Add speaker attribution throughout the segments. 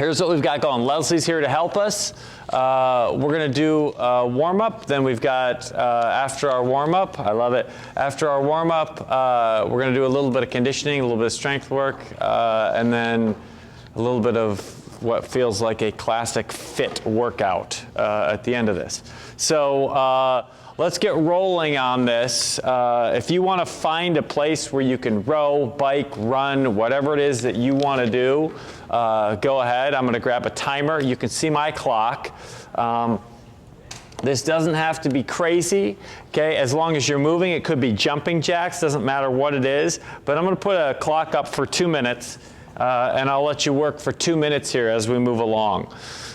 Speaker 1: Here's what we've got going. Leslie's here to help us. We're going to do a warm-up. Then we've got, after our warm-up, I love it. After our warm-up, we're going to do a little bit of conditioning, a little bit of strength work, and then a little bit of what feels like a classic fit workout at the end of this. So let's get rolling on this. If you want to find a place where you can row, bike, run, whatever it is that you want to do, go ahead. I'm going to grab a timer. You can see my clock. This doesn't have to be crazy, okay? As long as you're moving, it could be jumping jacks, doesn't matter what it is. But I'm going to put a clock up for 2 minutes, and I'll let you work for 2 minutes here as we move along.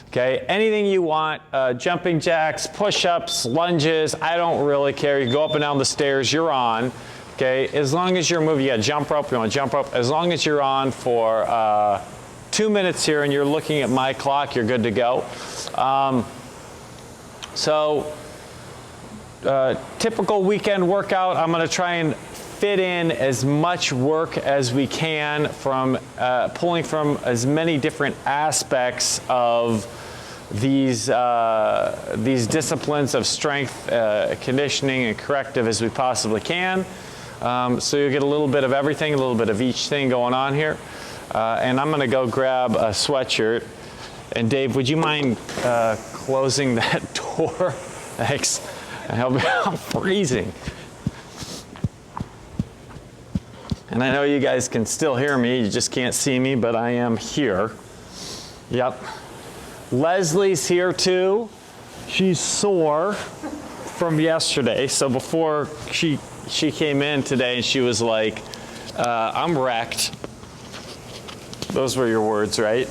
Speaker 1: Okay, anything you want, jumping jacks, push-ups, lunges, I don't really care. You go up and down the stairs, you're on. Okay, as long as you're moving, yeah, jump rope, you want to jump rope. As long as you're on for 2 minutes here and you're looking at my clock, you're good to go. Typical weekend workout, I'm going to try and fit in as much work as we can from pulling from as many different aspects of these disciplines of strength, conditioning, and corrective as we possibly can. So you'll get a little bit of everything, a little bit of each thing going on here. And I'm going to go grab a sweatshirt. And Dave, would you mind closing that door? Thanks. I'm freezing. And I know you guys can still hear me, you just can't see me, but I am here. Yep. Leslie's here too. She's sore from yesterday. So before she came in today and she was like, I'm wrecked. Those were your words, right?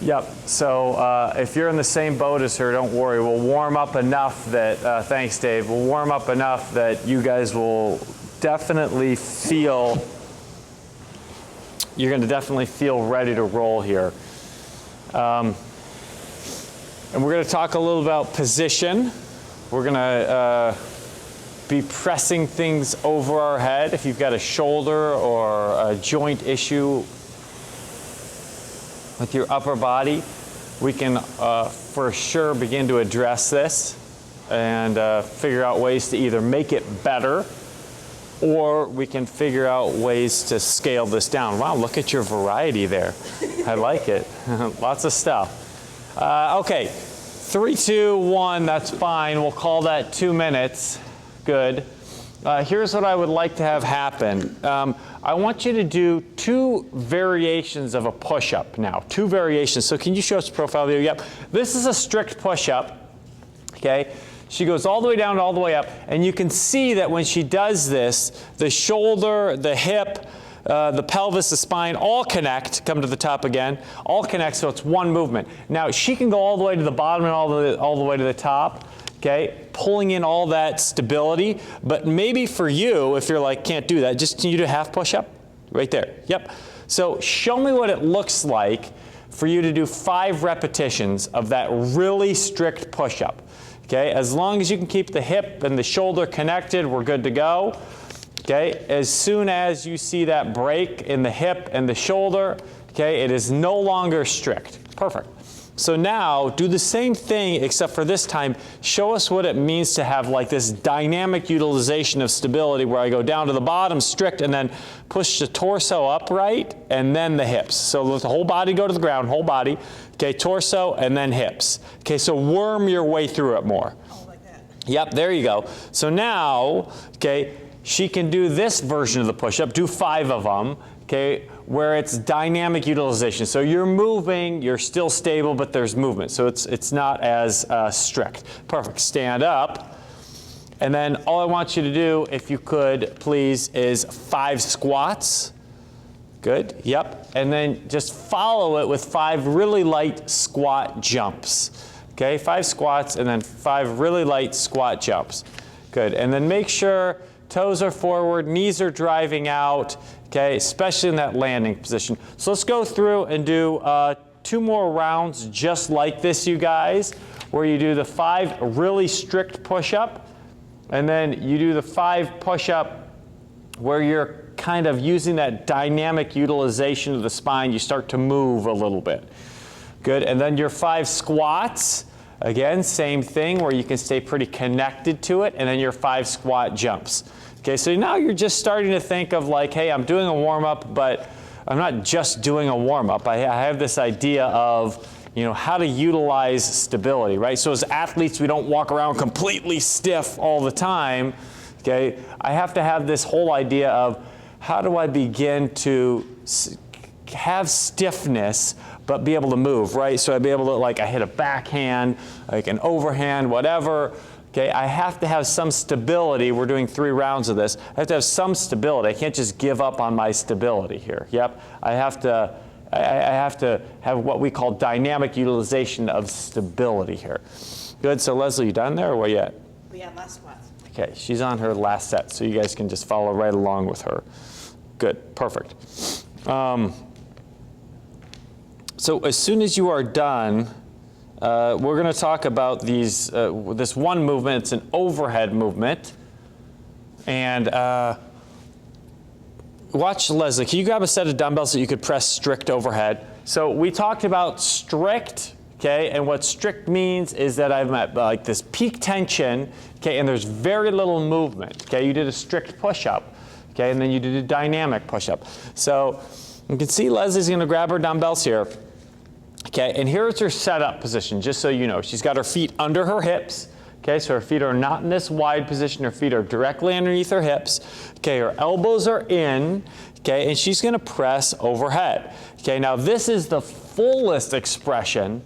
Speaker 1: Yep. So if you're in the same boat as her, don't worry. We'll warm up enough that, thanks Dave, we'll warm up enough that you guys will definitely feel, you're going to definitely feel ready to roll here. And we're going to talk a little about position. We're going to be pressing things over our head. If you've got a shoulder or a joint issue with your upper body, we can for sure begin to address this and figure out ways to either make it better, or we can figure out ways to scale this down. Wow, look at your variety there. I like it. Lots of stuff. Okay, 3, 2, 1, that's fine. We'll call that 2 minutes. Good. Here's what I would like to have happen. I want you to do 2 variations of a push-up now. 2 variations. So can you show us the profile view? Yep. This is a strict push-up. Okay. She goes all the way down and all the way up, and you can see that when she does this, the shoulder, the hip, the pelvis, the spine, all connect, come to the top again, all connect, so it's one movement. Now, she can go all the way to the bottom and all the way to the top, okay, pulling in all that stability, but maybe for you, if you're like, can't do that, just you do a half push-up, right there, yep. So show me what it looks like for you to do 5 repetitions of that really strict push-up. Okay, as long as you can keep the hip and the shoulder connected, we're good to go. Okay, as soon as you see that break in the hip and the shoulder, okay, it is no longer strict. Perfect. So now do the same thing, except for this time, show us what it means to have like this dynamic utilization of stability where I go down to the bottom strict and then push the torso upright and then the hips. So let the whole body go to the ground, whole body. Okay, torso and then hips. Okay, so worm your way through it more.
Speaker 2: Oh, like that.
Speaker 1: Yep, there you go. So now, okay, she can do this version of the push-up, do 5 of them, okay, where it's dynamic utilization. So you're moving, you're still stable, but there's movement. So it's not as strict. Perfect. Stand up. And then all I want you to do, if you could, please, is 5 squats. Good. Yep. And then just follow it with 5 really light squat jumps. Okay, 5 squats and then 5 really light squat jumps. Good. And then make sure toes are forward, knees are driving out, okay, especially in that landing position. So let's go through and do 2 more rounds just like this, you guys, where you do the 5 really strict push-up, and then you do the 5 push-up where you're kind of using that dynamic utilization of the spine. You start to move a little bit. Good, and then your 5 squats. Again, same thing where you can stay pretty connected to it, and then your 5 squat jumps. Okay, so now you're just starting to think of like, hey, I'm doing a warm-up, but I'm not just doing a warm-up. I have this idea of, you know, how to utilize stability, right? So as athletes, we don't walk around completely stiff all the time, okay? I have to have this whole idea of how do I begin to have stiffness but be able to move, right? So I'd be able to, like, I hit a backhand, like an overhand, whatever. Okay, I have to have some stability. We're doing 3 rounds of this. I have to have some stability. I can't just give up on my stability here. Yep, I have to have what we call dynamic utilization of stability here. Good, so Leslie, you done there or what yet?
Speaker 2: We have last squats.
Speaker 1: Okay, she's on her last set, so you guys can just follow right along with her. Good, perfect. So as soon as you are done, we're going to talk about these. This one movement. It's an overhead movement, and watch Leslie. Can you grab a set of dumbbells that you could press strict overhead? So we talked about strict, okay, and what strict means is that I'm at like this peak tension, okay, and there's very little movement. Okay, you did a strict push-up, okay, and then you did a dynamic push-up. So you can see Leslie's going to grab her dumbbells here. Okay, and here's her setup position, just so you know. She's got her feet under her hips. Okay, so her feet are not in this wide position. Her feet are directly underneath her hips. Okay, her elbows are in. Okay, and she's going to press overhead. Okay, now this is the fullest expression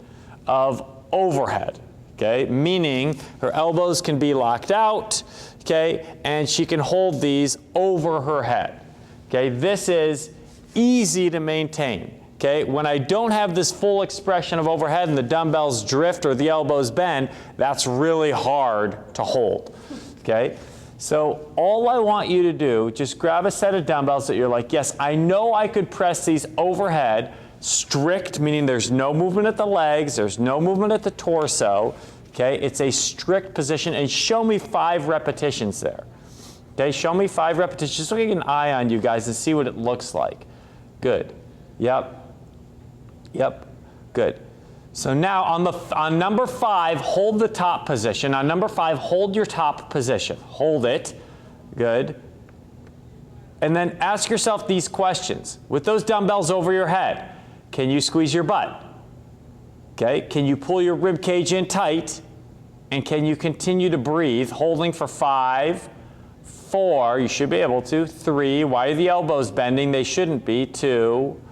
Speaker 1: of overhead. Okay, meaning her elbows can be locked out. Okay, and she can hold these over her head. Okay, this is easy to maintain. Okay, when I don't have this full expression of overhead and the dumbbells drift or the elbows bend, that's really hard to hold. Okay, so all I want you to do, just grab a set of dumbbells that you're like, yes, I know I could press these overhead, strict, meaning there's no movement at the legs, there's no movement at the torso. Okay, it's a strict position, and show me 5 repetitions there. Okay, show me 5 repetitions, just so I can get an eye on you guys and see what it looks like. Good. Yep. Yep, good. So now on number 5, hold the top position. On number 5, hold your top position. Hold it. Good. And then ask yourself these questions. With those dumbbells over your head, can you squeeze your butt? Okay, can you pull your rib cage in tight? And can you continue to breathe, holding for 5, 4, you should be able to, 3, why are the elbows bending? They shouldn't be, 2,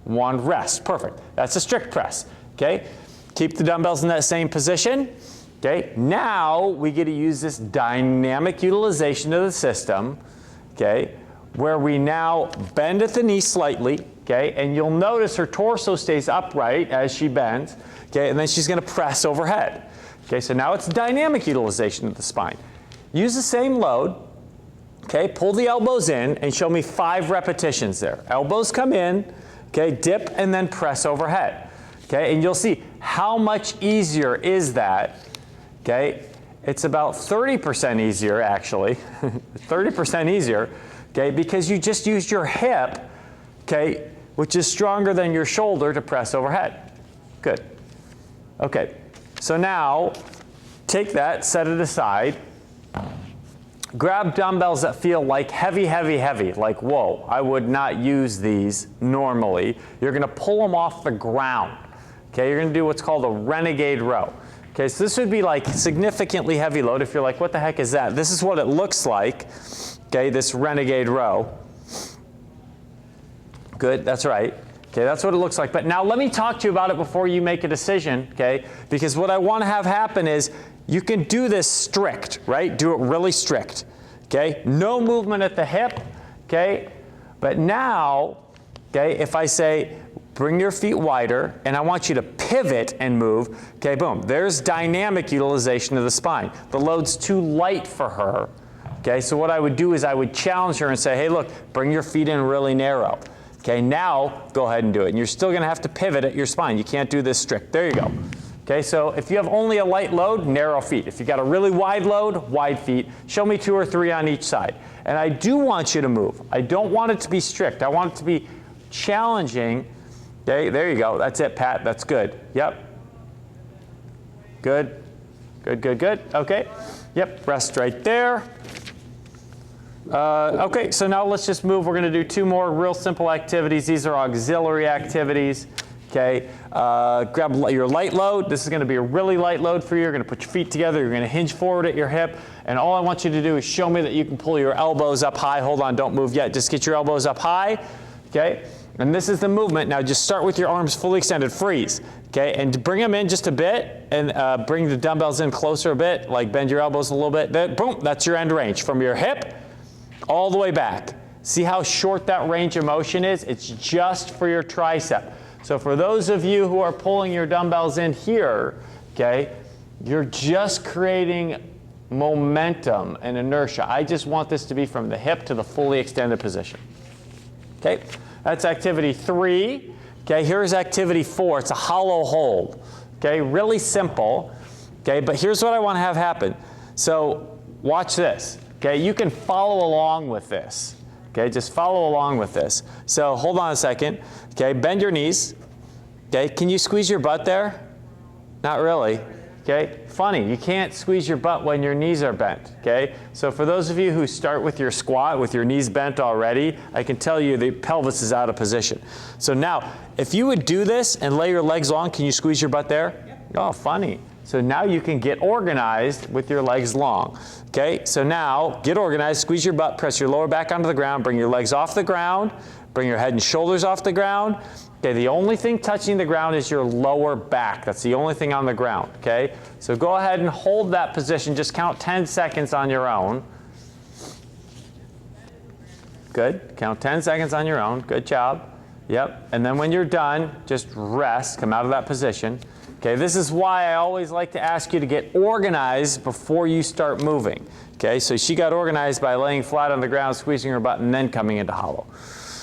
Speaker 1: 1, rest. Perfect. That's a strict press. Okay? Keep the dumbbells in that same position. Okay? Now we get to use this dynamic utilization of the system. Okay? Where we now bend at the knee slightly. Okay? And you'll notice her torso stays upright as she bends. Okay? And then she's going to press overhead. Okay? So now it's dynamic utilization of the spine. Use the same load. Okay? Pull the elbows in and show me 5 repetitions there. Elbows come in. Okay, dip and then press overhead. Okay, and you'll see how much easier is that. Okay, it's about 30% easier actually, 30% easier. Okay, because you just used your hip, okay, which is stronger than your shoulder to press overhead. Good. Okay, so now take that, set it aside. Grab dumbbells that feel like heavy, heavy, heavy, like whoa, I would not use these normally. You're going to pull them off the ground. Okay, you're going to do what's called a renegade row. Okay, so this would be like significantly heavy load. If you're like, what the heck is that? This is what it looks like. Okay, this renegade row. Good, that's right. Okay, that's what it looks like. But now let me talk to you about it before you make a decision, okay? Because what I want to have happen is you can do this strict, right? Do it really strict, okay? No movement at the hip, okay? But now, okay, if I say bring your feet wider and I want you to pivot and move, okay, boom. There's dynamic utilization of the spine. The load's too light for her, okay? So what I would do is I would challenge her and say, hey, look, bring your feet in really narrow. Okay, now go ahead and do it. And you're still going to have to pivot at your spine. You can't do this strict. There you go. Okay, so if you have only a light load, narrow feet. If you got a really wide load, wide feet. Show me 2 or 3 on each side. And I do want you to move. I don't want it to be strict. I want it to be challenging, Okay, there you go. That's it, Pat. That's good. Yep. Good. Good, good, good. Okay. Yep, rest right there. Okay, so now let's just move. We're going to do 2 more real simple activities. These are auxiliary activities. Okay, grab your light load. This is going to be a really light load for you. You're going to put your feet together. You're going to hinge forward at your hip. And all I want you to do is show me that you can pull your elbows up high. Hold on, don't move yet. Just get your elbows up high. Okay, and this is the movement. Now just start with your arms fully extended. Freeze. Okay, and bring them in just a bit, and bring the dumbbells in closer a bit, like bend your elbows a little bit. Then, boom, that's your end range. From your hip all the way back. See how short that range of motion is? It's just for your tricep. So for those of you who are pulling your dumbbells in here, okay, you're just creating momentum and inertia. I just want this to be from the hip to the fully extended position. Okay, that's activity 3. Okay, here's activity 4. It's a hollow hold. Okay, really simple. Okay, but here's what I want to have happen. So watch this. Okay, you can follow along with this. Okay, just follow along with this. So hold on a second. Okay, bend your knees. Okay, can you squeeze your butt there? Not really. Okay, funny, you can't squeeze your butt when your knees are bent. Okay, so for those of you who start with your squat with your knees bent already, I can tell you the pelvis is out of position. So now, if you would do this and lay your legs long, can you squeeze your butt there? Yep. Oh, funny. So now you can get organized with your legs long. Okay, so now get organized, squeeze your butt, press your lower back onto the ground, bring your legs off the ground, bring your head and shoulders off the ground. Okay, the only thing touching the ground is your lower back. That's the only thing on the ground, okay? So go ahead and hold that position. Just count 10 seconds on your own. Good, count 10 seconds on your own. Good job. Yep, and then when you're done, just rest, come out of that position. Okay, this is why I always like to ask you to get organized before you start moving. Okay, so she got organized by laying flat on the ground, squeezing her butt, and then coming into hollow.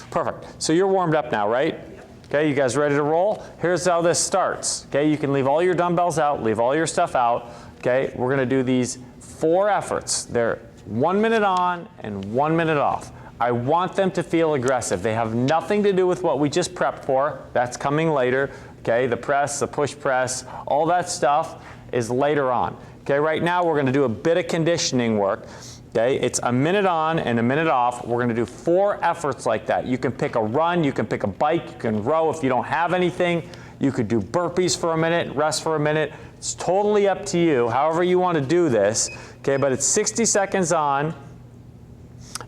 Speaker 1: Perfect. So you're warmed up now, right? Okay, you guys ready to roll? Here's how this starts. Okay, you can leave all your dumbbells out, leave all your stuff out. Okay, we're going to do these 4 efforts. They're 1 minute on and 1 minute off. I want them to feel aggressive. They have nothing to do with what we just prepped for. That's coming later. Okay, the press, the push press, all that stuff is later on. Okay, right now we're going to do a bit of conditioning work. Okay, it's a minute on and a minute off. We're going to do 4 efforts like that. You can pick a run, you can pick a bike, you can row if you don't have anything. You could do burpees for a minute, rest for a minute. It's totally up to you, however you want to do this. Okay, but it's 60 seconds on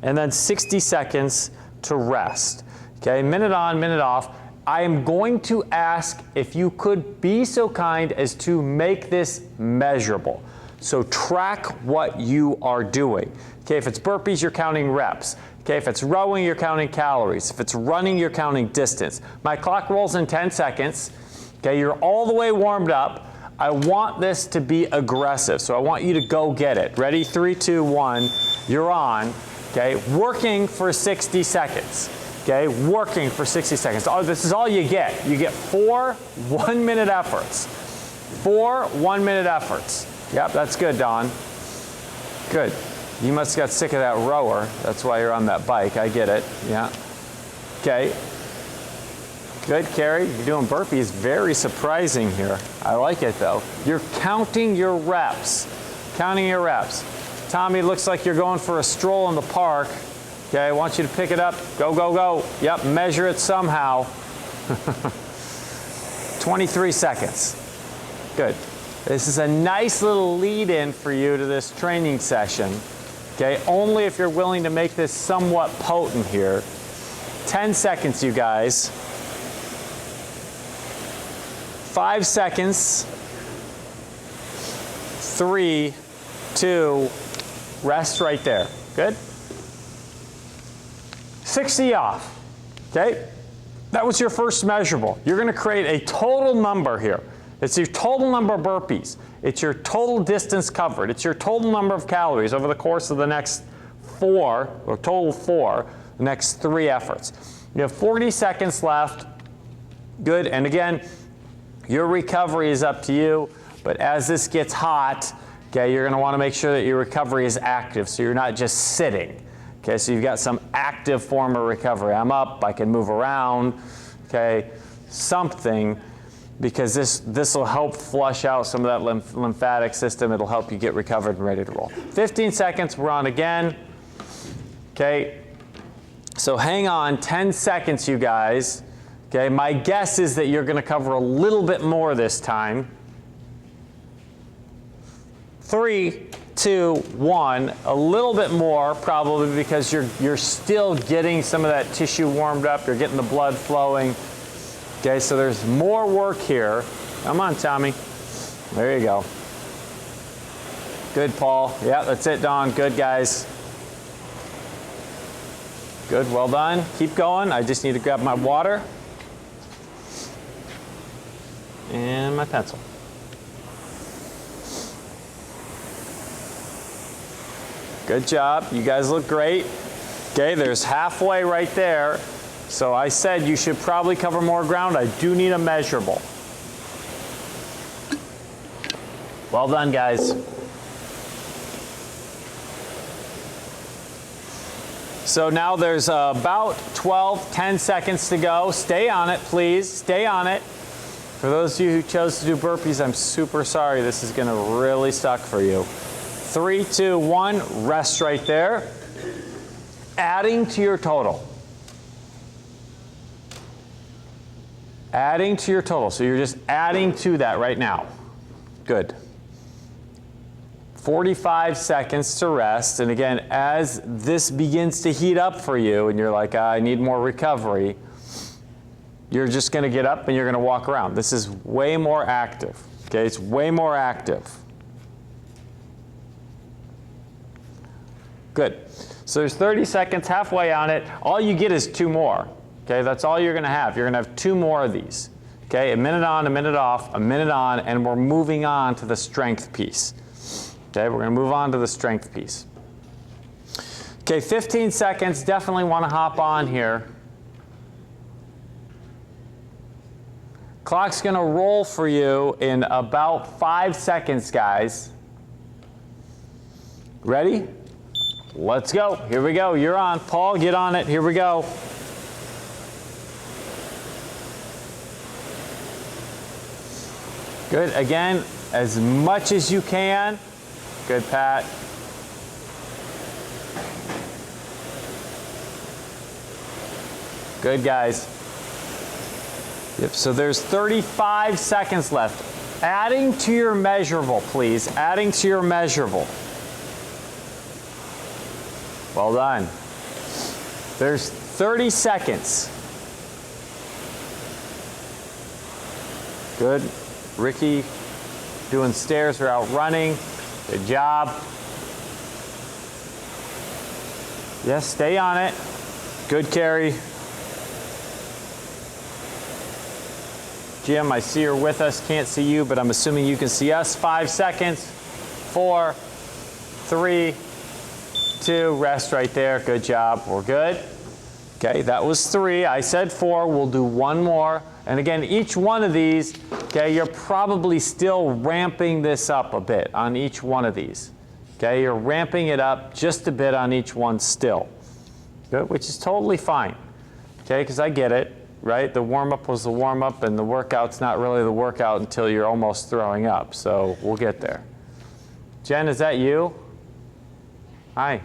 Speaker 1: and then 60 seconds to rest. Okay, minute on, minute off. I am going to ask if you could be so kind as to make this measurable. So track what you are doing. Okay, if it's burpees, you're counting reps. Okay, if it's rowing, you're counting calories. If it's running, you're counting distance. My clock rolls in 10 seconds. Okay, you're all the way warmed up. I want this to be aggressive, so I want you to go get it. Ready? 3, 2, 1, you're on. Okay, working for 60 seconds. Okay, working for 60 seconds. Oh, this is all you get. You get 4 1-minute efforts. 4 1-minute efforts. Yep, that's good, Don. Good. You must have got sick of that rower. That's why you're on that bike. I get it. Yeah. Okay. Good, Carrie. You're doing burpees. Very surprising here. I like it, though. You're counting your reps. Counting your reps. Tommy, looks like you're going for a stroll in the park. Okay, I want you to pick it up. Go, go, go. Yep, measure it somehow. 23 seconds. Good. This is a nice little lead-in for you to this training session. Okay, only if you're willing to make this somewhat potent here. 10 seconds, you guys. 5 seconds. 3, 2, rest right there. Good? 60 off. Okay? That was your first measurable. You're going to create a total number here. It's your total number of burpees. It's your total distance covered. It's your total number of calories over the course of the next 4, or total 4, the next 3 efforts. You have 40 seconds left. Good. And again, your recovery is up to you. But as this gets hot, okay, you're going to want to make sure that your recovery is active, so you're not just sitting. Okay, so you've got some active form of recovery. I'm up, I can move around. Okay, something, because this will help flush out some of that lymphatic system. It'll help you get recovered and ready to roll. 15 seconds, we're on again. Okay, so hang on 10 seconds, you guys. Okay, my guess is that you're going to cover a little bit more this time. 3, 2, 1, a little bit more probably, because you're still getting some of that tissue warmed up. You're getting the blood flowing. Okay, so there's more work here. Come on, Tommy. There you go. Good, Paul. Yeah, that's it, Dawn. Good, guys. Good, well done. Keep going. I just need to grab my water and my pencil. Good job. You guys look great. Okay, there's halfway right there. So I said you should probably cover more ground. I do need a measurable. Well done, guys. So now there's about 10 seconds to go. Stay on it, please. Stay on it. For those of you who chose to do burpees, I'm super sorry. This is going to really suck for you. 3, 2, 1, rest right there. Adding to your total. Adding to your total. So you're just adding to that right now. Good. 45 seconds to rest. And again, as this begins to heat up for you and you're like, I need more recovery, you're just going to get up and you're going to walk around. This is way more active. Okay, it's way more active. Good. So there's 30 seconds, halfway on it. All you get is 2 more. Okay, that's all you're going to have. You're going to have 2 more of these. Okay, a minute on, a minute off, a minute on, and we're moving on to the strength piece. Okay, we're going to move on to the strength piece. Okay, 15 seconds. Definitely want to hop on here. Clock's going to roll for you in about 5 seconds, guys. Ready? Let's go. Here we go. You're on. Paul, get on it. Here we go. Good. Again, as much as you can. Good, Pat. Good, guys. Yep, so there's 35 seconds left. Adding to your measurable, please. Adding to your measurable. Well done. There's 30 seconds. Good. Ricky doing stairs or out running. Good job. Yes, stay on it. Good, Carrie. Jim, I see you're with us. Can't see you, but I'm assuming you can see us. 5 seconds. 4, 3, 2. Rest right there. Good job. We're good. Okay, that was 3. I said 4. We'll do 1 more. And again, each one of these, okay, you're probably still ramping this up a bit on each one of these. Okay, you're ramping it up just a bit on each one still. Good, which is totally fine. Okay, because I get it, right? The warm-up was the warm-up, and the workout's not really the workout until you're almost throwing up. So we'll get there. Jen, is that you? Hi.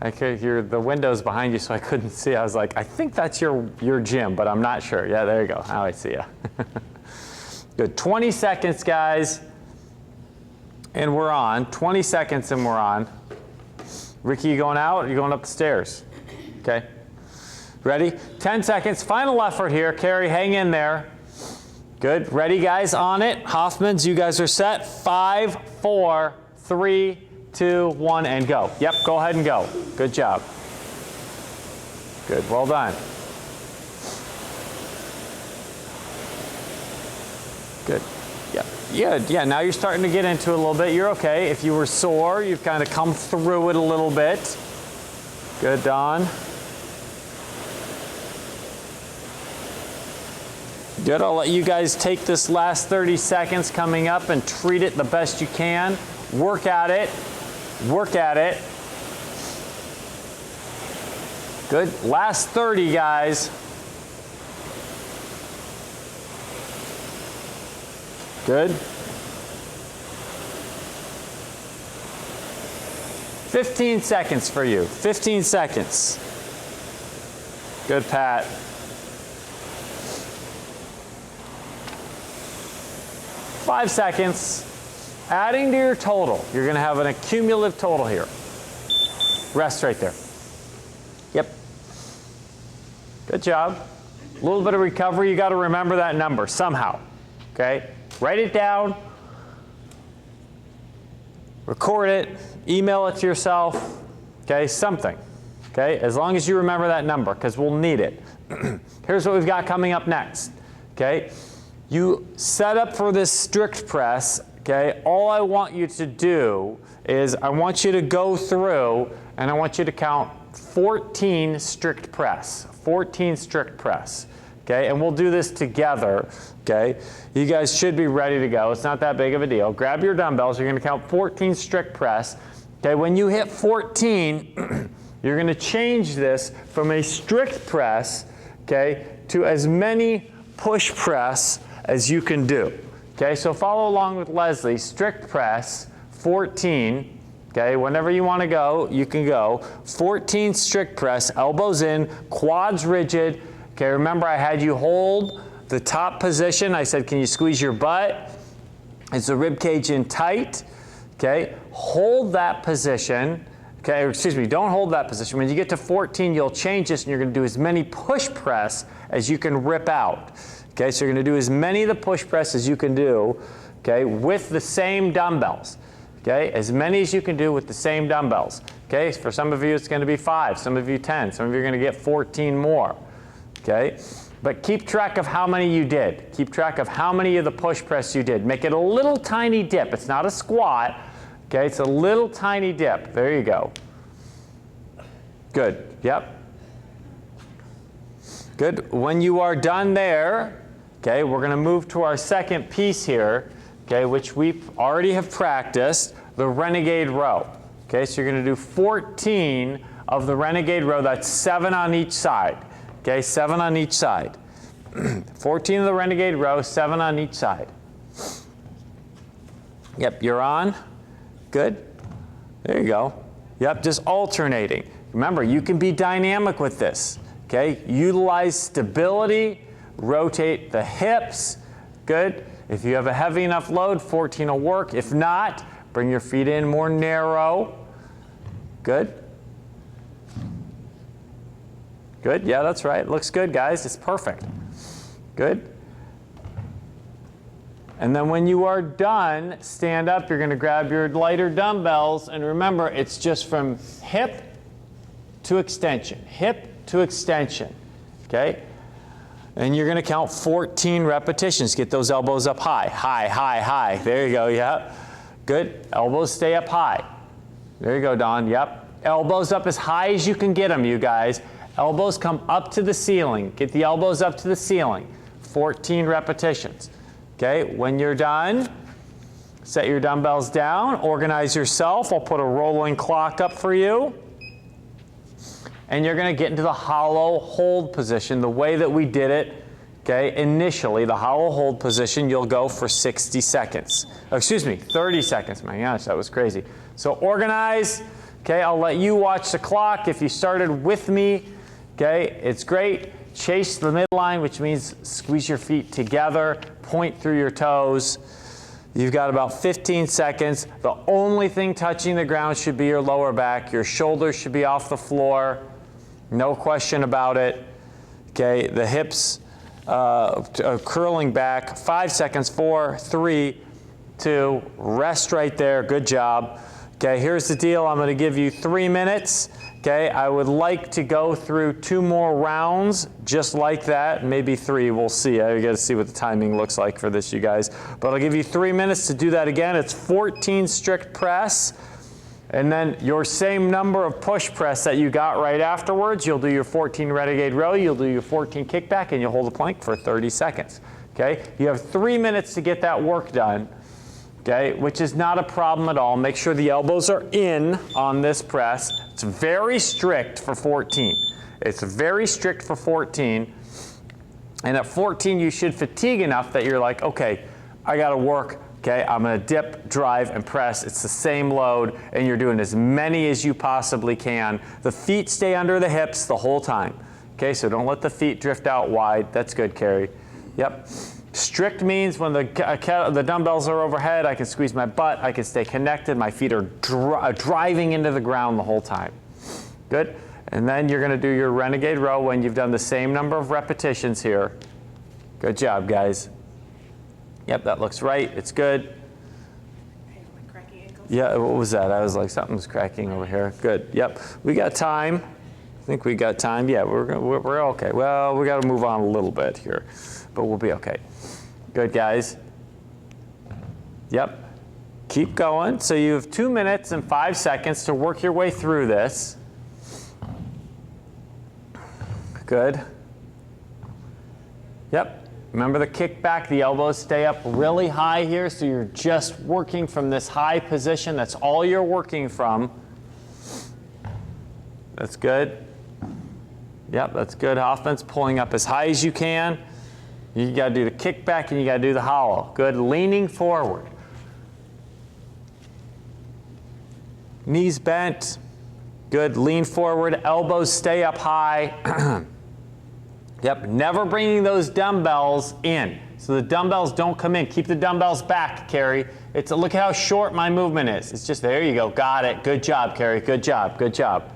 Speaker 1: I could hear the windows behind you, so I couldn't see. I was like, I think that's your gym, but I'm not sure. Yeah, there you go. Now I see you. Good. 20 seconds, guys. And we're on. 20 seconds and we're on. Ricky, you going out or you going up the stairs? Okay. Ready? 10 seconds. Final effort here. Carrie, hang in there. Good. Ready, guys? On it. Hoffmans, you guys are set. 5, 4, 3, 2, 1, and go. Yep, go ahead and go. Good job. Good, well done. Good. Yep. Yeah, now you're starting to get into it a little bit. You're okay. If you were sore, you've kind of come through it a little bit. Good, Don. Good, I'll let you guys take this last 30 seconds coming up and treat it the best you can. Work at it. Work at it. Good. Last 30, guys. Good. 15 seconds for you. 15 seconds. Good, Pat. 5 seconds. Adding to your total. You're going to have an cumulative total here. Rest right there. Yep. Good job. A little bit of recovery. You got to remember that number somehow. Okay? Write it down. Record it. Email it to yourself. Okay? Something. Okay? As long as you remember that number, because we'll need it. Here's what we've got coming up next. Okay? You set up for this strict press. Okay? All I want you to do is I want you to go through and I want you to count 14 strict press. 14 strict press. Okay? And we'll do this together. Okay? You guys should be ready to go. It's not that big of a deal. Grab your dumbbells. You're going to count 14 strict press. Okay? When you hit 14, you're going to change this from a strict press, okay, to as many push press as you can do. Okay? So follow along with Leslie. Strict press, 14. Okay? Whenever you want to go, you can go. 14 strict press, elbows in, quads rigid. Okay? Remember I had you hold the top position. I said, can you squeeze your butt? Is the rib cage in tight? Okay? Hold that position. Okay, or excuse me, don't hold that position. When you get to 14, you'll change this and you're going to do as many push press as you can rip out. Okay, so you're going to do as many of the push press as you can do, okay, with the same dumbbells. Okay, as many as you can do with the same dumbbells. Okay, for some of you it's going to be 5, some of you 10, some of you are going to get 14 more. Okay, but keep track of how many you did. Keep track of how many of the push press you did. Make it a little tiny dip. It's not a squat. Okay, it's a little tiny dip. There you go. Good. Yep. Good. When you are done there, okay, we're going to move to our second piece here, okay, which we already have practiced, the renegade row. Okay, so you're going to do 14 of the renegade row. That's 7 on each side. Okay, 7 on each side. 14 of the renegade row, 7 on each side. Yep, you're on. Good. There you go. Yep, just alternating. Remember, you can be dynamic with this. Okay, utilize stability, rotate the hips. Good. If you have a heavy enough load, 14 will work. If not, bring your feet in more narrow. Good. Good. Yeah, that's right. Looks good, guys. It's perfect. Good. And then when you are done, stand up. You're going to grab your lighter dumbbells. And remember, it's just from hip to extension. Hip to extension. Okay? And you're going to count 14 repetitions. Get those elbows up high. High, high, high. There you go. Yep. Good. Elbows stay up high. There you go, Don. Yep. Elbows up as high as you can get them, you guys. Elbows come up to the ceiling. Get the elbows up to the ceiling. 14 repetitions. Okay, when you're done, set your dumbbells down, organize yourself. I'll put a rolling clock up for you. And you're going to get into the hollow hold position the way that we did it. Okay, initially, the hollow hold position, you'll go for 60 seconds. Oh, excuse me, 30 seconds. My gosh, that was crazy. So organize. Okay, I'll let you watch the clock. If you started with me, okay, it's great. Chase the midline, which means squeeze your feet together, point through your toes. You've got about 15 seconds. The only thing touching the ground should be your lower back. Your shoulders should be off the floor. No question about it. Okay, the hips curling back. 5 seconds, 4, 3, 2, rest right there. Good job. Okay, here's the deal. I'm going to give you 3 minutes. Okay, I would like to go through 2 more rounds just like that, maybe 3, we'll see. I got to see what the timing looks like for this, you guys. But I'll give you 3 minutes to do that again. It's 14 strict press, and then your same number of push press that you got right afterwards. You'll do your 14 renegade row, you'll do your 14 kickback, and you'll hold the plank for 30 seconds. Okay, you have 3 minutes to get that work done. Okay, which is not a problem at all. Make sure the elbows are in on this press. It's very strict for 14. It's very strict for 14. And at 14, you should fatigue enough that you're like, okay, I gotta work, okay? I'm gonna dip, drive, and press. It's the same load, and you're doing as many as you possibly can. The feet stay under the hips the whole time, okay? So don't let the feet drift out wide. That's good, Carrie. Yep. Strict means when the dumbbells are overhead, I can squeeze my butt, I can stay connected, my feet are driving into the ground the whole time. Good. And then you're gonna do your renegade row when you've done the same number of repetitions here. Good job, guys. Yep, that looks right. It's good. Yeah, what was that? I was like, something's cracking over here. Good. Yep. We got time. I think we got time. Yeah, we're okay. Well, we got to move on a little bit here, but we'll be okay. Good, guys. Yep. Keep going. So you have 2 minutes and 5 seconds to work your way through this. Good. Yep. Remember the kickback, the elbows stay up really high here, so you're just working from this high position. That's all you're working from. That's good. Yep, that's good. Hoffman's pulling up as high as you can. You gotta do the kickback and you gotta do the hollow. Good, leaning forward. Knees bent. Good, lean forward, elbows stay up high. Yep, never bringing those dumbbells in. So the dumbbells don't come in. Keep the dumbbells back, Carrie. Look at how short my movement is. It's just, there you go, got it. Good job, Carrie, good job, good job.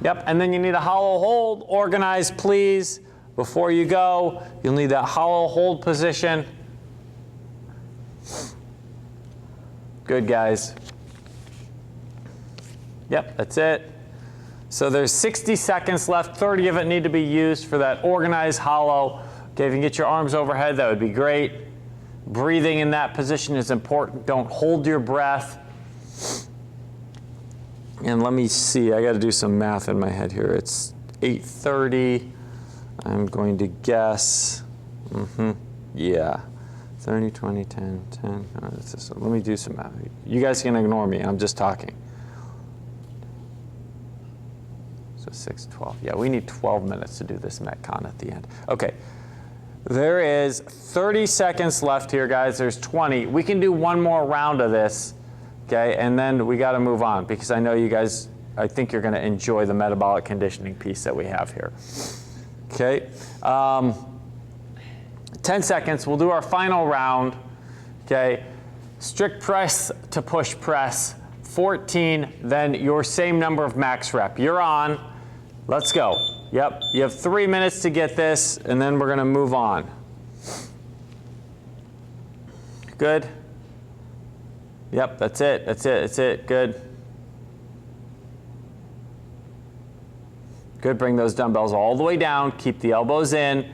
Speaker 1: Yep, and then you need a hollow hold. Organize, please. Before you go, you'll need that hollow hold position. Good, guys. Yep, that's it. So there's 60 seconds left, 30 of it need to be used for that organized hollow. Okay, if you can get your arms overhead, that would be great. Breathing in that position is important. Don't hold your breath. And let me see, I gotta do some math in my head here. It's 8:30, I'm going to guess, yeah. 30, 20, 10, 10, let me do some math. You guys can ignore me, I'm just talking. So 6, 12. Yeah, we need 12 minutes to do this Metcon at the end. Okay, there is 30 seconds left here, guys. There's 20. We can do one more round of this, okay? And then we got to move on because I know you guys, I think you're going to enjoy the metabolic conditioning piece that we have here. Okay, 10 seconds. We'll do our final round, okay? Strict press to push press. 14, then your same number of max rep. You're on. Let's go. Yep, you have 3 minutes to get this, and then we're gonna move on. Good. Yep, that's it, that's it, that's it, good. Good, bring those dumbbells all the way down, keep the elbows in.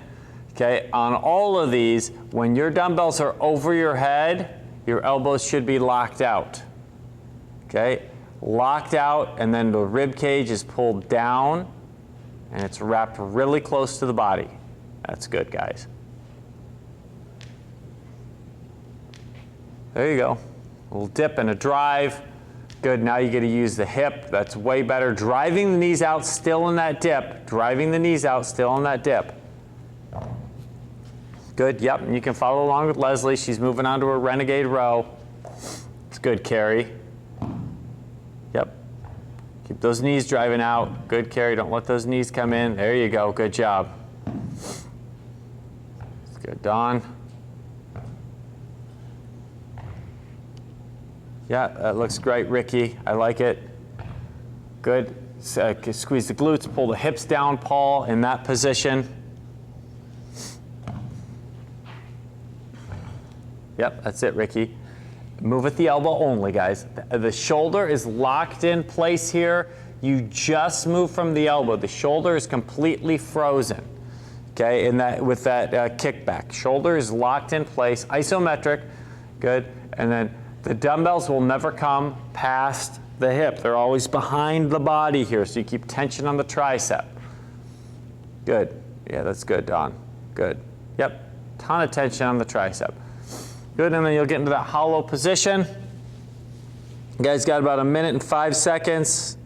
Speaker 1: Okay, on all of these, when your dumbbells are over your head, your elbows should be locked out. Okay, locked out, and then the rib cage is pulled down and it's wrapped really close to the body. That's good, guys. There you go. A little dip and a drive. Good, now you get to use the hip. That's way better. Driving the knees out, still in that dip. Driving the knees out, still in that dip. Good, yep, and you can follow along with Leslie. She's moving on to her renegade row. It's good, Carrie. Yep. Keep those knees driving out. Good, Carrie. Don't let those knees come in. There you go. Good job. That's good, Dawn. Yeah, that looks great, Ricky. I like it. Good. Squeeze the glutes. Pull the hips down, Paul, in that position. Yep, that's it, Ricky. Move at the elbow only, guys. The shoulder is locked in place here. You just move from the elbow. The shoulder is completely frozen, okay, with that kickback. Shoulder is locked in place, isometric, good. And then the dumbbells will never come past the hip. They're always behind the body here, so you keep tension on the tricep. Good. Yeah, that's good, Don. Good. Yep, ton of tension on the tricep. Good, and then you'll get into that hollow position. You guys got about 1 minute and 5 seconds.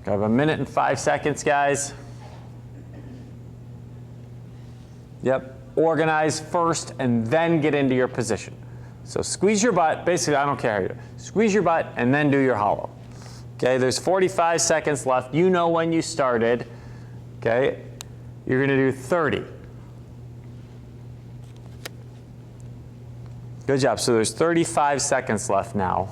Speaker 1: Got about 1 minute and 5 seconds, guys. Yep, organize first and then get into your position. So squeeze your butt, basically I don't care how you do it. Squeeze your butt and then do your hollow. Okay, there's 45 seconds left. You know when you started. Okay, you're gonna do 30. Good job, so there's 35 seconds left now.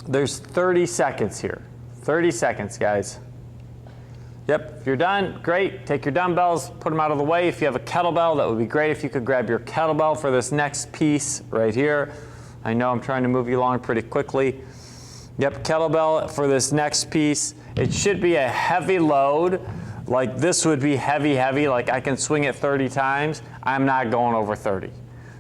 Speaker 1: There's 30 seconds here. 30 seconds, guys. Yep, if you're done, great. Take your dumbbells, put them out of the way. If you have a kettlebell, that would be great if you could grab your kettlebell for this next piece right here. I know I'm trying to move you along pretty quickly. Yep, kettlebell for this next piece. It should be a heavy load. Like this would be heavy, like I can swing it 30 times. I'm not going over 30.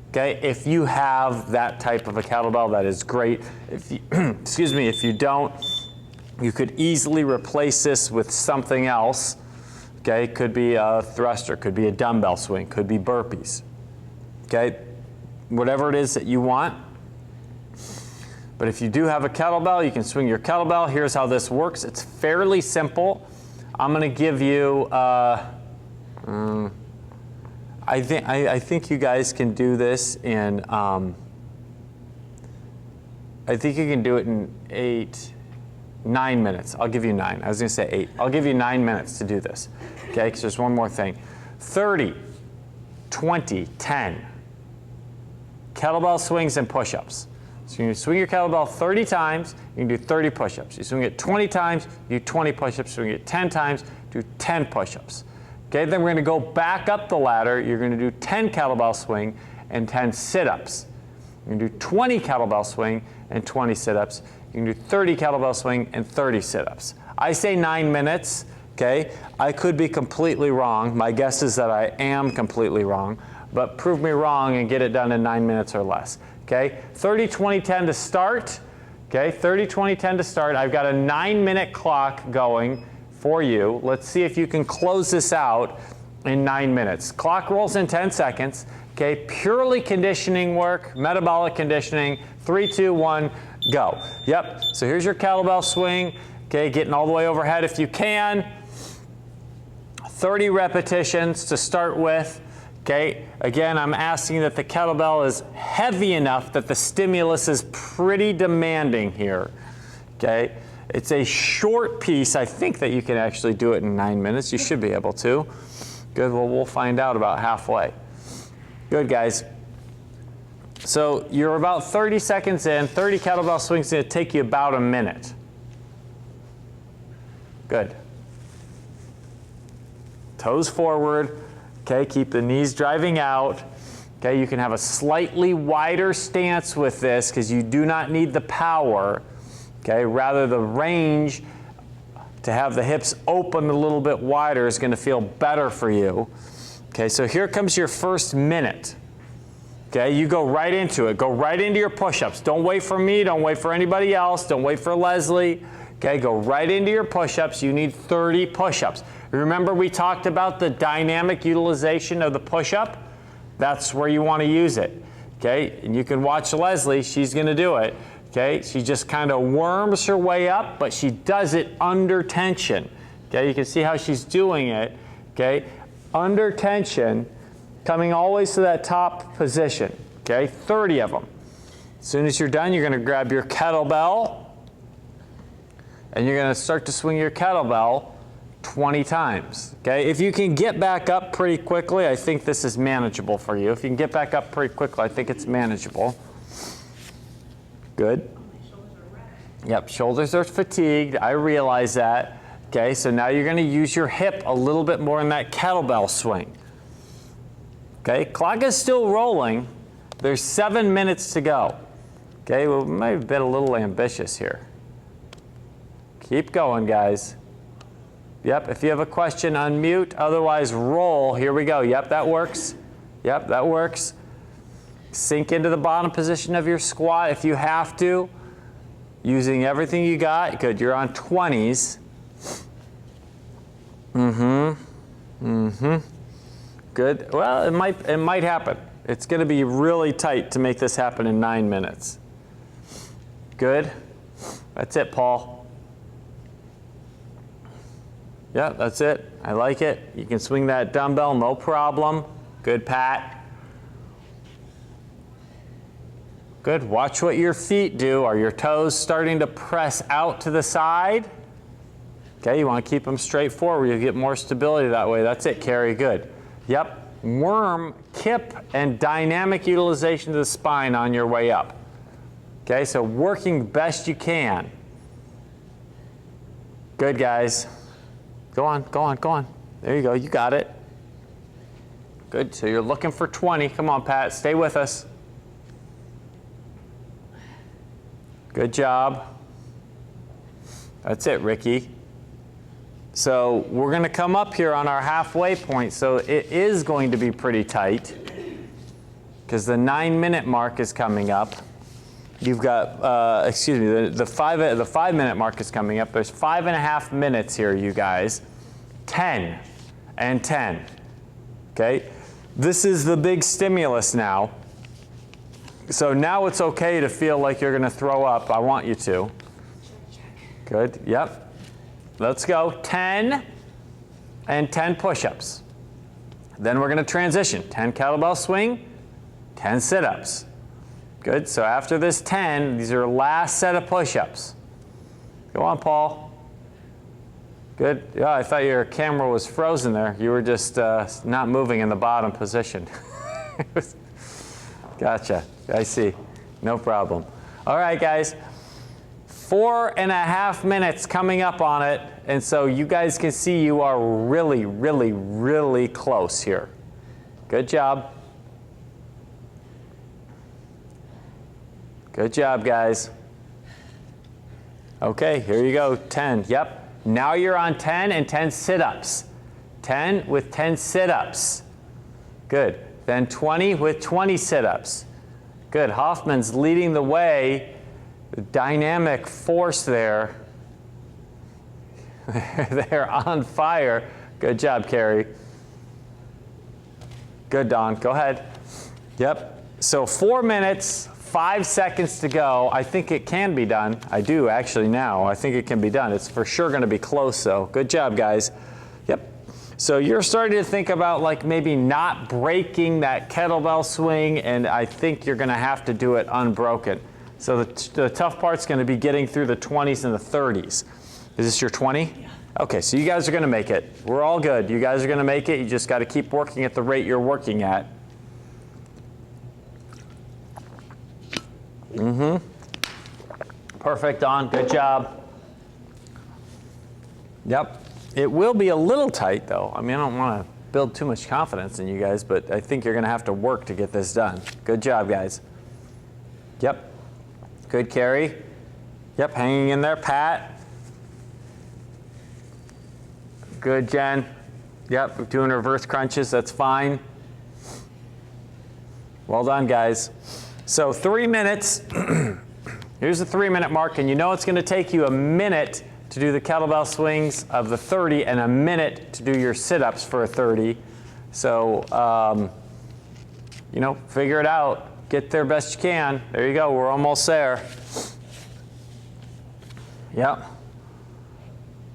Speaker 1: Okay, if you have that type of a kettlebell, that is great. If you, excuse me, if you don't, you could easily replace this with something else. Okay, could be a thruster, could be a dumbbell swing, could be burpees. Okay, whatever it is that you want. But if you do have a kettlebell, you can swing your kettlebell. Here's how this works. It's fairly simple. I'm going to give you, I think you guys can do this in, I think you can do it in 9 minutes. I'll give you 9. I was going to say 8. I'll give you 9 minutes to do this. Okay, because there's one more thing. 30, 20, 10. Kettlebell swings and push-ups. So you can swing your kettlebell 30 times, you can do 30 push-ups. You swing it 20 times, you do 20 push-ups. Swing it 10 times, do 10 push-ups. Okay, then we're going to go back up the ladder. You're going to do 10 kettlebell swing and 10 sit-ups. You're going to do 20 kettlebell swing and 20 sit-ups. You can do 30 kettlebell swing and 30 sit-ups. I say 9 minutes, okay? I could be completely wrong. My guess is that I am completely wrong, but prove me wrong and get it done in 9 minutes or less, okay? 30, 20, 10 to start, okay? 30, 20, 10 to start. I've got a 9-minute clock going for you. Let's see if you can close this out in 9 minutes. Clock rolls in 10 seconds, okay? Purely conditioning work, metabolic conditioning. 3, 2, 1, go. Yep, so here's your kettlebell swing, okay? Getting all the way overhead if you can. 30 repetitions to start with, okay? Again, I'm asking that the kettlebell is heavy enough that the stimulus is pretty demanding here, okay? It's a short piece. I think that you can actually do it in 9 minutes. You should be able to. Good, well, we'll find out about halfway. Good, guys. So you're about 30 seconds in. 30 kettlebell swings is going to take you about a minute. Good. Toes forward. Okay, keep the knees driving out. Okay, you can have a slightly wider stance with this because you do not need the power. Okay, rather the range to have the hips open a little bit wider is going to feel better for you. Okay, so here comes your first minute. Okay, you go right into it. Go right into your push-ups. Don't wait for me. Don't wait for anybody else. Don't wait for Leslie. Okay, go right into your push-ups. You need 30 push-ups. Remember we talked about the dynamic utilization of the push-up? That's where you want to use it. Okay, and you can watch Leslie. She's going to do it. Okay, she just kind of worms her way up, but she does it under tension. Okay, you can see how she's doing it. Okay, under tension, coming always to that top position. Okay, 30 of them. As soon as you're done, you're going to grab your kettlebell, and you're going to start to swing your kettlebell 20 times. Okay, if you can get back up pretty quickly, I think this is manageable for you. If you can get back up pretty quickly, I think it's manageable. Good. Yep, shoulders are fatigued. I realize that. Okay, so now you're going to use your hip a little bit more in that kettlebell swing. Okay, clock is still rolling. There's 7 minutes to go. Okay, well, we might have been a little ambitious here. Keep going, guys. Yep, if you have a question, unmute. Otherwise, roll. Here we go. Yep, that works. Yep, that works. Sink into the bottom position of your squat if you have to. Using everything you got. Good, you're on 20s. Good. Well, it might happen. It's going to be really tight to make this happen in 9 minutes. Good. That's it, Paul. Yeah, that's it. I like it. You can swing that dumbbell, no problem. Good, Pat. Good. Watch what your feet do. Are your toes starting to press out to the side? Okay, you want to keep them straight forward. You get more stability that way. That's it, Carrie. Good. Yep. Worm, kip, and dynamic utilization of the spine on your way up. Okay, so working best you can. Good, guys. Go on, go on, go on. There you go. You got it. Good. So you're looking for 20. Come on, Pat. Stay with us. Good job. That's it, Ricky. So we're going to come up here on our halfway point. So it is going to be pretty tight because the 9-minute mark is coming up. You've got, excuse me, the 5-minute mark is coming up. There's 5.5 minutes here, you guys. 10 and 10. Okay? This is the big stimulus now. So now it's okay to feel like you're going to throw up. I want you to. Good. Yep. Let's go. 10 and 10 push-ups. Then we're going to transition. 10 kettlebell swing, 10 sit-ups. Good. So after this 10, these are last set of push-ups. Go on, Paul. Good. Yeah, I thought your camera was frozen there. You were just not moving in the bottom position. Gotcha. I see. No problem. All right, guys. 4.5 minutes coming up on it. And so you guys can see you are really, really, really close here. Good job. Good job, guys. Okay, here you go. 10. Yep. Now you're on 10 and 10 sit-ups. 10 with 10 sit-ups. Good. Then 20 with 20 sit-ups. Good. Hoffman's leading the way. The dynamic force there. They're on fire. Good job, Carrie. Good, Don. Go ahead. Yep. So 4 minutes, 5 seconds to go. I think it can be done. I do actually now. I think it can be done. It's for sure going to be close, though. Good job, guys. Yep. So you're starting to think about like maybe not breaking that kettlebell swing, and I think you're going to have to do it unbroken. So the tough part's going to be getting through the 20s and the 30s. Is this your 20? Yeah. Okay, so you guys are going to make it. We're all good. You guys are going to make it. You just got to keep working at the rate you're working at. Perfect, Don. Good job. Yep. It will be a little tight, though. I mean, I don't want to build too much confidence in you guys, but I think you're going to have to work to get this done. Good job, guys. Yep. Good, Carrie. Yep, hanging in there, Pat. Good, Jen. Yep, we're doing reverse crunches. That's fine. Well done, guys. So 3 minutes. Here's the 3-minute mark, and you know it's going to take you a minute to do the kettlebell swings of the 30 and a minute to do your sit-ups for a 30. So, you know, figure it out. Get there best you can. There you go. We're almost there. Yep.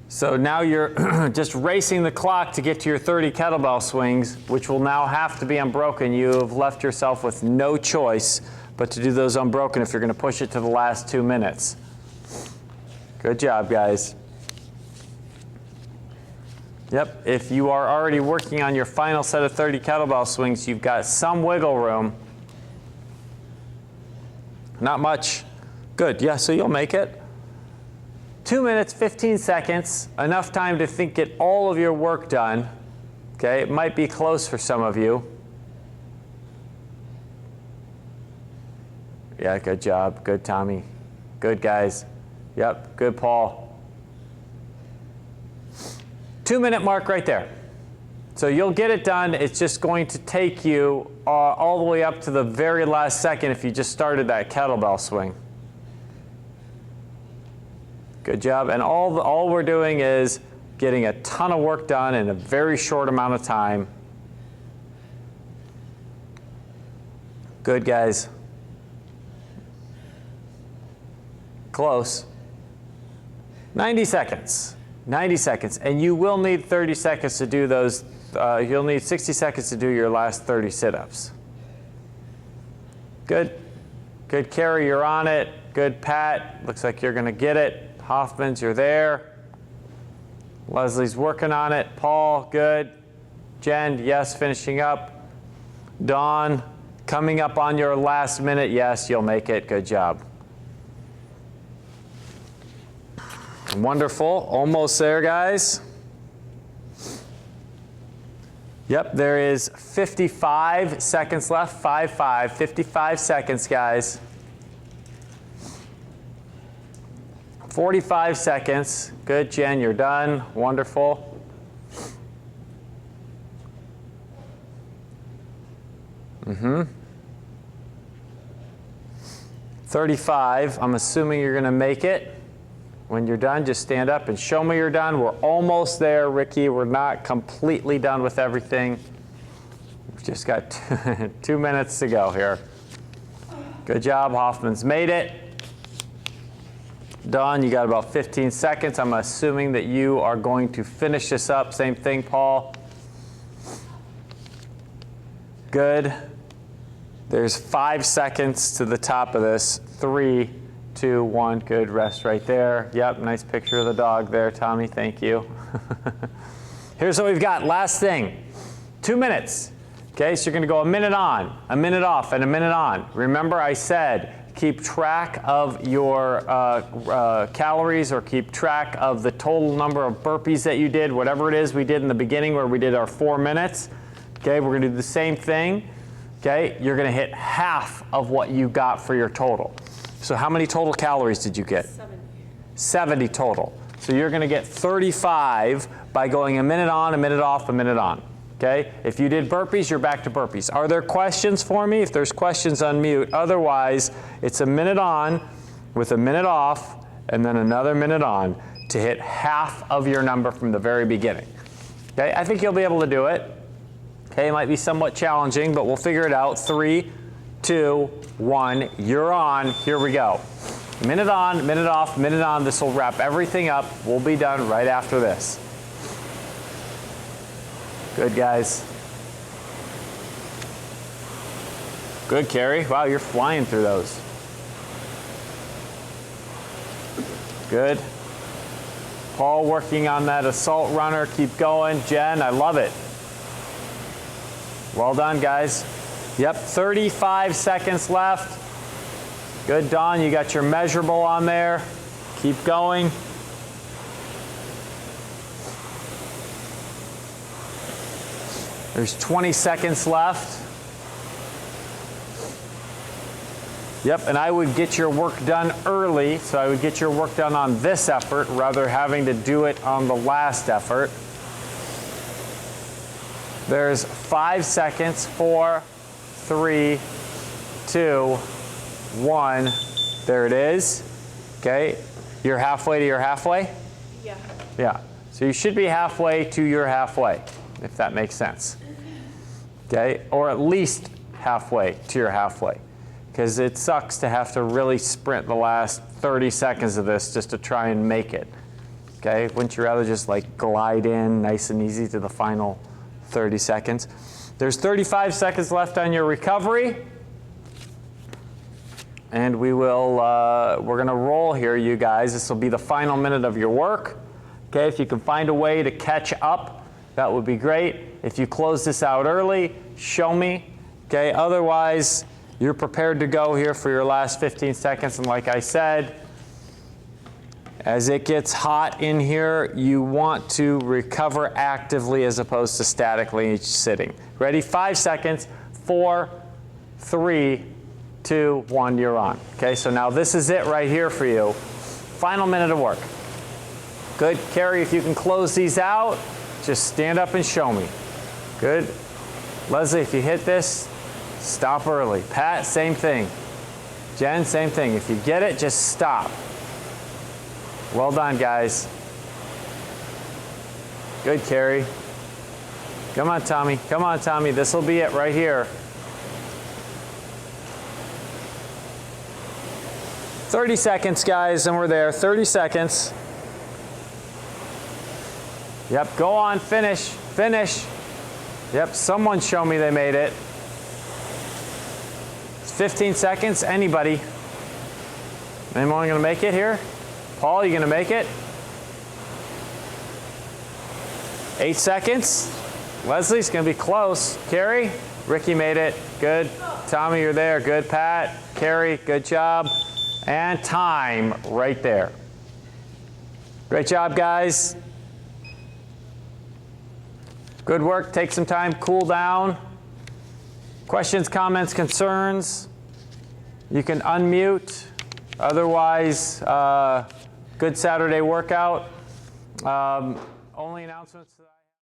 Speaker 1: So now you're just racing the clock to get to your 30 kettlebell swings, which will now have to be unbroken. You have left yourself with no choice but to do those unbroken if you're going to push it to the last 2 minutes. Good job, guys. Yep, if you are already working on your final set of 30 kettlebell swings, you've got some wiggle room. Not much. Good, yeah, so you'll make it. 2 minutes, 15 seconds, enough time to get all of your work done. Okay, it might be close for some of you. Yeah, good job. Good, Tommy. Good, guys. Yep, good, Paul. 2-minute mark right there. So you'll get it done. It's just going to take you all the way up to the very last second if you just started that kettlebell swing. Good job. And all we're doing is getting a ton of work done in a very short amount of time. Good, guys. Close. 90 seconds. 90 seconds. And you will need 30 seconds to do those. You'll need 60 seconds to do your last 30 sit-ups. Good. Good, Carrie, you're on it. Good, Pat. Looks like you're going to get it. Hoffman's, you're there. Leslie's working on it. Paul, good. Jen, yes, finishing up. Dawn, coming up on your last minute. Yes, you'll make it. Good job. Wonderful. Almost there, guys. Yep, there is 55 seconds left. 55 seconds, guys. 45 seconds. Good, Jen, you're done. Wonderful. 35. I'm assuming you're going to make it. When you're done, just stand up and show me you're done. We're almost there, Ricky. We're not completely done with everything. We've just got 2 minutes to go here. Good job. Hoffman's made it. Dawn, you got about 15 seconds. I'm assuming that you are going to finish this up. Same thing, Paul. Good. There's 5 seconds to the top of this. 3, 2, 1. Good. Rest right there. Yep. Nice picture of the dog there, Tommy. Thank you. Here's what we've got. Last thing. 2 minutes. Okay, so you're going to go a minute on, a minute off, and a minute on. Remember I said keep track of your calories, or keep track of the total number of burpees that you did, whatever it is we did in the beginning where we did our 4 minutes. Okay, we're going to do the same thing. Okay, you're going to hit half of what you got for your total. So how many total calories did you get? 70 total. So you're going to get 35 by going a minute on, a minute off, a minute on. Okay, if you did burpees, you're back to burpees. Are there questions for me? If there's questions, unmute. Otherwise, it's a minute on with a minute off and then another minute on to hit half of your number from the very beginning. Okay, I think you'll be able to do it. Okay, it might be somewhat challenging, but we'll figure it out. 3, 2, 1, you're on. Here we go. Minute on, minute off, minute on. This will wrap everything up. We'll be done right after this. Good, guys. Good, Carrie. Wow, you're flying through those. Good. Paul working on that assault runner. Keep going. Jen, I love it. Well done, guys. Yep, 35 seconds left. Good, Dawn. You got your measurable on there. Keep going. There's 20 seconds left. Yep, and I would get your work done early, so I would get your work done on this effort rather than having to do it on the last effort. There's 5 seconds. 4, 3, 2, 1. There it is. Okay, you're halfway to your halfway?
Speaker 2: Yeah.
Speaker 1: Yeah, so you should be halfway to your halfway, if that makes sense. Okay, or at least halfway to your halfway, because it sucks to have to really sprint the last 30 seconds of this just to try and make it. Okay, wouldn't you rather just like glide in nice and easy to the final 30 seconds? There's 35 seconds left on your recovery, and we will, we're gonna roll here, you guys. This will be the final minute of your work. Okay, if you can find a way to catch up, that would be great. If you close this out early, show me. Okay, otherwise, you're prepared to go here for your last 15 seconds. And like I said, as it gets hot in here, you want to recover actively as opposed to statically sitting. Ready? 5 seconds. 4, 3, 2, 1, you're on. Okay, so now this is it right here for you. Final minute of work. Good. Carrie, if you can close these out, just stand up and show me. Good. Leslie, if you hit this, stop early. Pat, same thing. Jen, same thing. If you get it, just stop. Well done, guys. Good, Carrie. Come on, Tommy. Come on, Tommy. This will be it right here. 30 seconds, guys, and we're there. 30 seconds. Yep, go on, finish, finish. Yep, someone show me they made it. It's 15 seconds, anybody. Anyone gonna make it here? Paul, you gonna make it? 8 seconds. Leslie's gonna be close. Carrie, Ricky made it, good. Tommy, you're there, good. Pat, Carrie, good job. And time right there. Great job, guys. Good work, take some time, cool down. Questions, comments, concerns? You can unmute. Otherwise, good Saturday workout. Only announcements.